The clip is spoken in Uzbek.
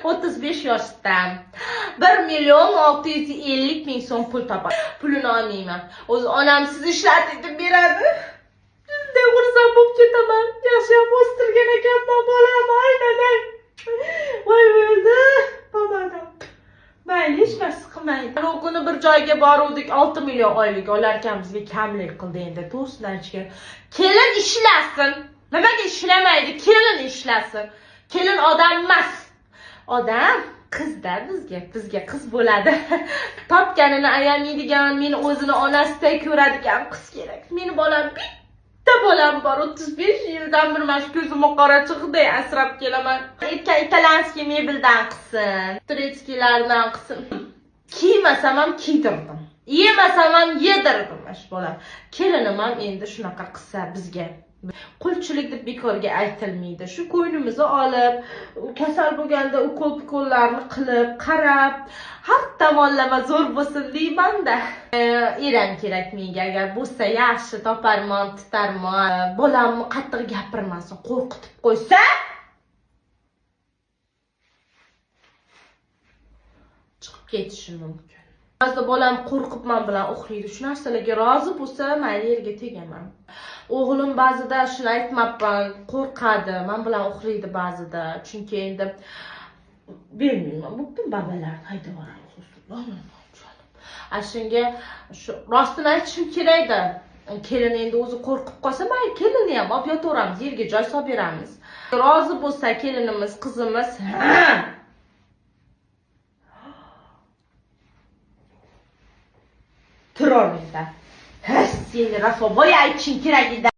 35 yoshda 1.650.000 so'm pul topadi. Pulini olmayman. O'zi onam siz ishlatib beradi. Shunday xursand bo'lib ketaman. Yaxshiyam o'stirgan ekanman bolam, aylanay. Voy bo'ldi, bomadam. Mayli, hech narsa qilmaydi. O kuni bir joyga boruvdik, 6 million oylik olarkan bizga kamlik qildi endi. To'sdan ichgan. Kelin ishlasin. Nimaga ishlamaydi? Kelin ishlasin. Kelin odam emas. Odam qizda bizga qiz bo'ladi. Topganini ayamaydigan, meni o'zini onasiday ko'radigan qiz kerak. Meni bolam bitta bolam bor. 35 yildan bir mana shu ko'zimga qora chiqday asrab kelaman. Italianskiy mebeldan qilsin, turetskilardan qilsin. Kiymasam ham kiydirdim. Yemasam ham yedirdim mana shu bolam. Kelinim ham endi shunaqa qilsa bizga qulchilik deb bekorga aytilmaydi. Shu ko'ynimizni olib, kasal bo'lganda ukol-pukollarni qilib, qarab, har tomonlama zo'r bo'lsin deyman-da. Eram kerak menga, agar bo'lsa yaxshi toparman, tutarman. Bolamni qattiq gapirmasin, qo'rqitib qo'ysa, chiqib ketishi mumkin. Ba'zida bolam qo'rqib men bilan uxlaydi. Shu narsalarga rozi bo'lsa, mayli yerga tegaman. O'g'lim ba'zida shuni aytmabman, qo'rqadi, men bilan uxlaydi ba'zida. Chunki endi bilmayman, bu babalar haydab yuboradi. Shunga shu rostini aytishim kerakda. Kelin endi o'zi qo'rqib qolsa, mayli kelinni ham olib yotaveramiz, yerga joy solib beramiz. Rozi bo'lsa kelinimiz, qizimiz, turolmaydi. Seni raso boya aytishing kerak edi.